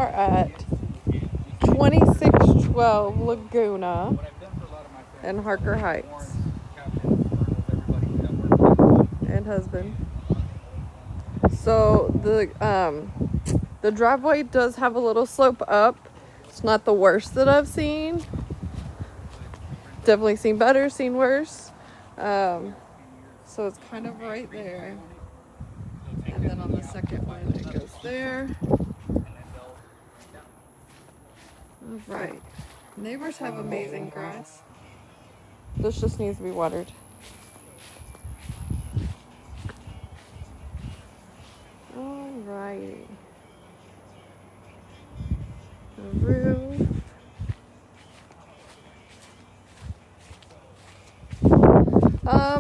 are at 2612 Laguna in Harker Heights. And husband. So the driveway does have a little slope up. It's not the worst that I've seen. Definitely seen better, seen worse. So it's kind of right there. And then on the second one, it goes there. All right. Neighbors have amazing grass. This just needs to be watered. All righty. The roof.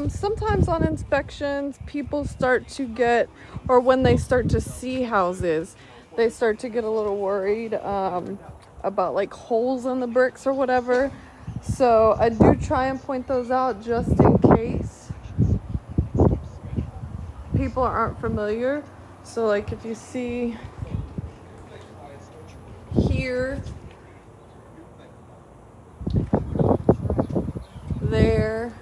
Sometimes on inspections, people start to get, or when they start to see houses, they start to get a little worried about like holes in the bricks or whatever. So I do try and point those out just in case people aren't familiar. So like if you see here, there,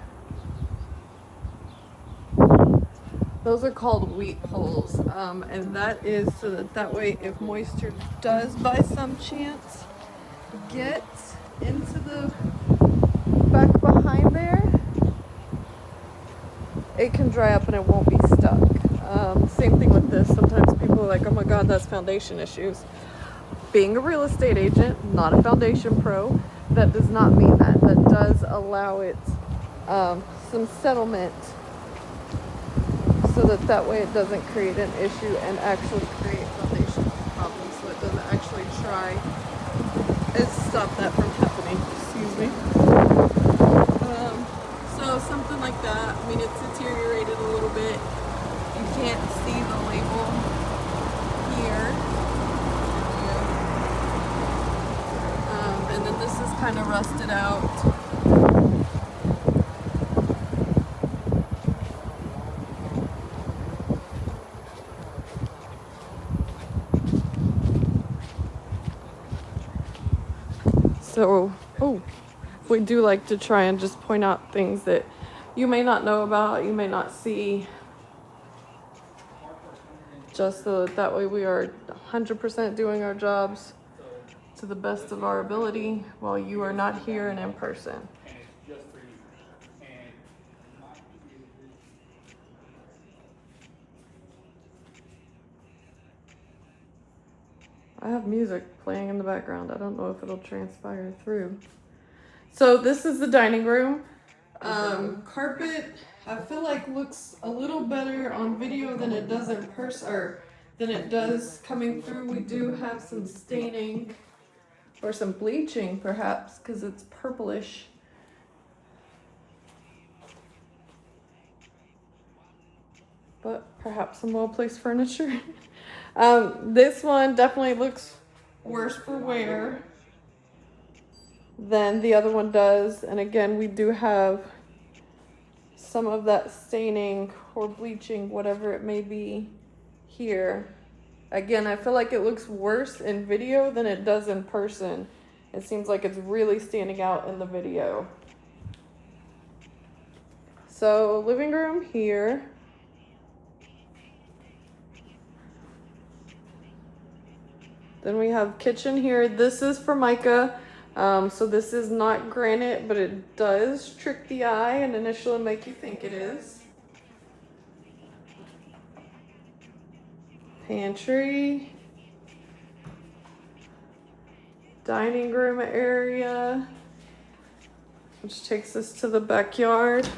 those are called wheat holes, and that is so that way if moisture does by some chance get into the back behind there, it can dry up and it won't be stuck. Same thing with this. Sometimes people are like, oh my god, that's foundation issues. Being a real estate agent, not a foundation pro, that does not mean that. That does allow it some settlement so that way it doesn't create an issue and actually create foundation problems, so it doesn't actually try and stop that from happening. Excuse me. So something like that. I mean, it's deteriorated a little bit. You can't see the label here. And then this is kind of rusted out. So, we do like to try and just point out things that you may not know about, you may not see, just so that way we are 100% doing our jobs to the best of our ability while you are not here and in person. I have music playing in the background. I don't know if it'll transpire through. So this is the dining room. Carpet, I feel like looks a little better on video than it does in person, or than it does coming through. We do have some staining or some bleaching perhaps because it's purplish. But perhaps some well-placed furniture. This one definitely looks worse for wear than the other one does. And again, we do have some of that staining or bleaching, whatever it may be, here. Again, I feel like it looks worse in video than it does in person. It seems like it's really standing out in the video. So, living room here. Then we have kitchen here. This is Formica. So this is not granite, but it does trick the eye and initially make you think it is. Pantry. Dining room area, which takes us to the backyard.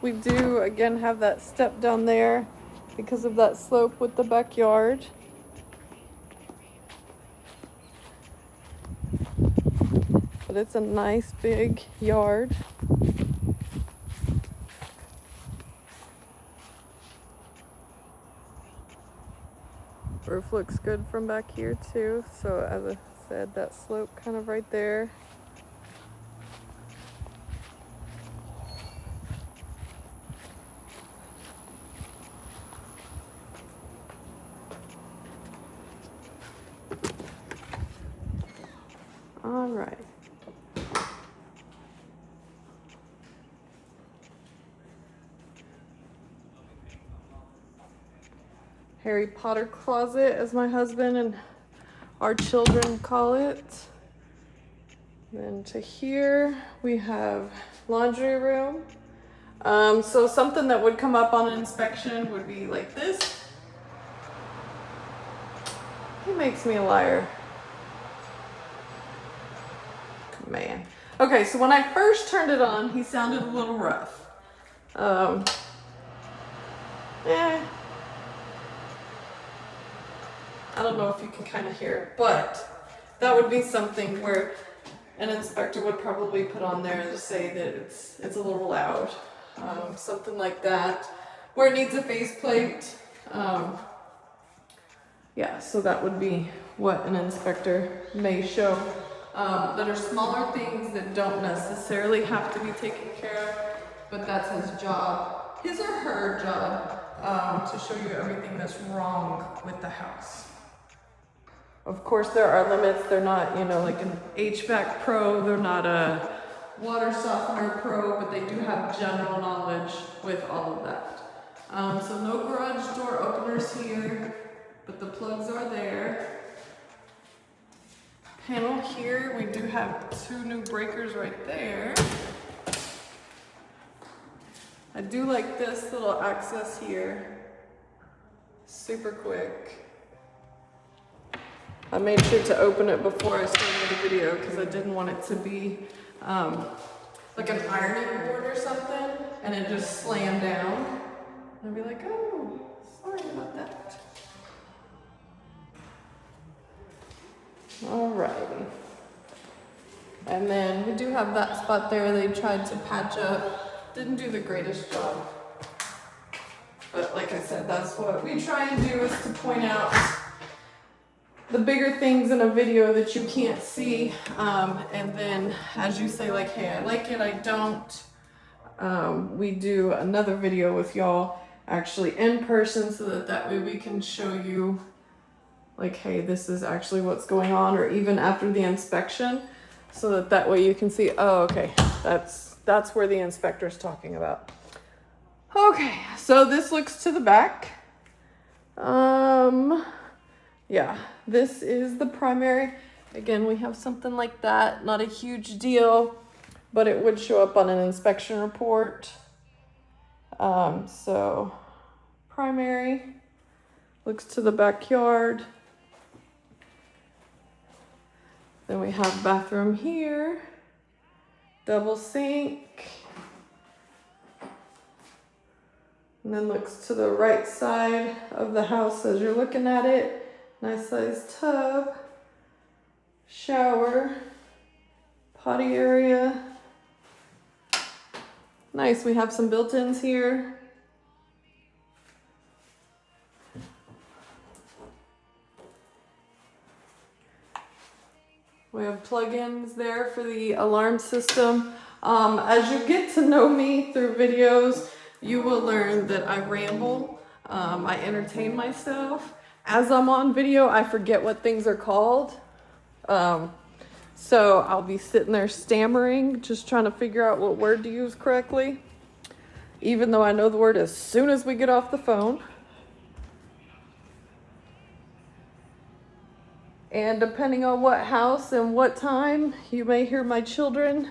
We do again have that step down there because of that slope with the backyard. But it's a nice big yard. Roof looks good from back here too. So as I said, that slope kind of right there. All right. Harry Potter closet, as my husband and our children call it. Then to here we have laundry room. So something that would come up on an inspection would be like this. He makes me a liar. Man. Okay, so when I first turned it on, he sounded a little rough. I don't know if you can kind of hear it, but that would be something where an inspector would probably put on there to say that it's a little loud. Something like that, where it needs a faceplate. Yeah, so that would be what an inspector may show. That are smaller things that don't necessarily have to be taken care of, but that's his job, his or her job, to show you everything that's wrong with the house. Of course, there are limits. They're not, like an HVAC pro, they're not a water softener pro, but they do have general knowledge with all of that. So no garage door openers here, but the plugs are there. Panel here, we do have 2 new breakers right there. I do like this little access here. Super quick. I made sure to open it before I started the video because I didn't want it to be like an ironing board or something and it just slammed down. And I'd be like, oh, sorry about that. Alrighty. And then we do have that spot there they tried to patch up. Didn't do the greatest job. But like I said, that's what we try and do, is to point out the bigger things in a video that you can't see. And then as you say, like, hey, I like it, I don't. We do another video with y'all actually in person so that way we can show you like, hey, this is actually what's going on, or even after the inspection, so that way you can see, oh, okay, that's where the inspector's talking about. Okay, so this looks to the back. Yeah, this is the primary. Again, we have something like that, not a huge deal, but it would show up on an inspection report. So primary looks to the backyard. Then we have bathroom here, double sink, and then looks to the right side of the house as you're looking at it. Nice sized tub, shower, potty area. Nice, we have some built-ins here. We have plugins there for the alarm system. As you get to know me through videos, you will learn that I ramble, I entertain myself. As I'm on video, I forget what things are called. So I'll be sitting there stammering, just trying to figure out what word to use correctly, even though I know the word as soon as we get off the phone. And depending on what house and what time, you may hear my children.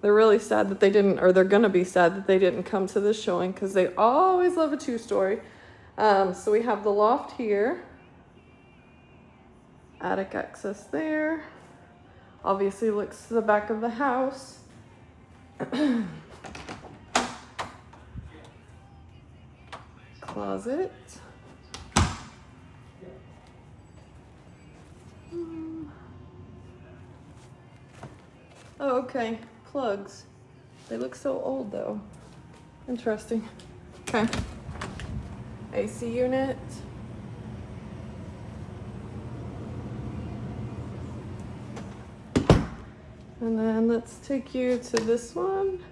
They're really sad that they didn't, or they're gonna be sad that they didn't come to this showing, because they always love a 2-story. So we have the loft here. Attic access there. Obviously looks to the back of the house. Closet. Oh, okay. Plugs. They look so old though. Interesting. Okay. AC unit. And then let's take you to this one.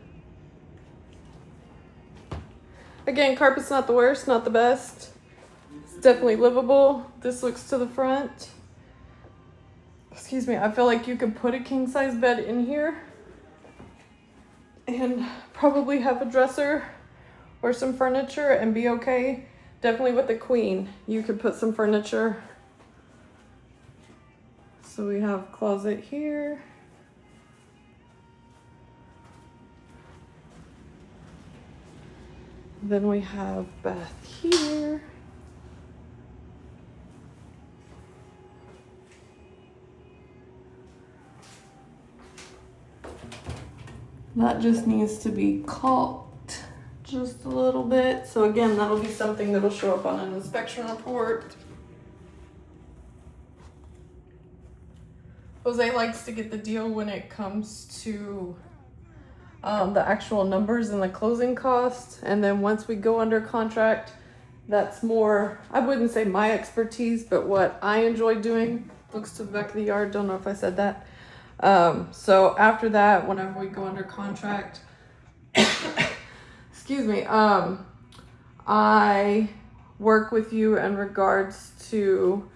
Again, carpet's not the worst, not the best. It's definitely livable. This looks to the front. excuse me, I feel like you could put a king size bed in here and probably have a dresser or some furniture and be okay. Definitely with the queen, you could put some furniture. So we have closet here. Then we have bath here. That just needs to be caulked just a little bit. So again, that'll be something that'll show up on an inspection report. Jose likes to get the deal when it comes to the actual numbers and the closing costs. And then once we go under contract, that's more, I wouldn't say my expertise, but what I enjoy doing. Looks to the back of the yard, don't know if I said that. So after that, whenever we go under contract, excuse me, I work with you in regards to,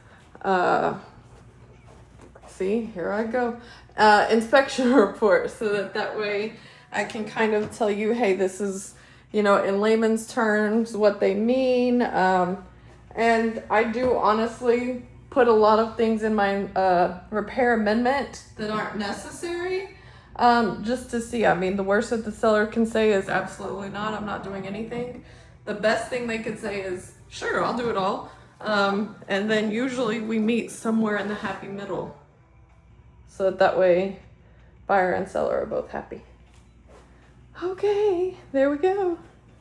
see, here I go, inspection report, so that way I can kind of tell you, hey, this is, you know, in layman's terms, what they mean. And I do honestly put a lot of things in my repair amendment that aren't necessary, just to see. I mean, the worst that the seller can say is absolutely not, I'm not doing anything. The best thing they could say is, sure, I'll do it all. And then usually we meet somewhere in the happy middle, so that way buyer and seller are both happy. Okay, there we go.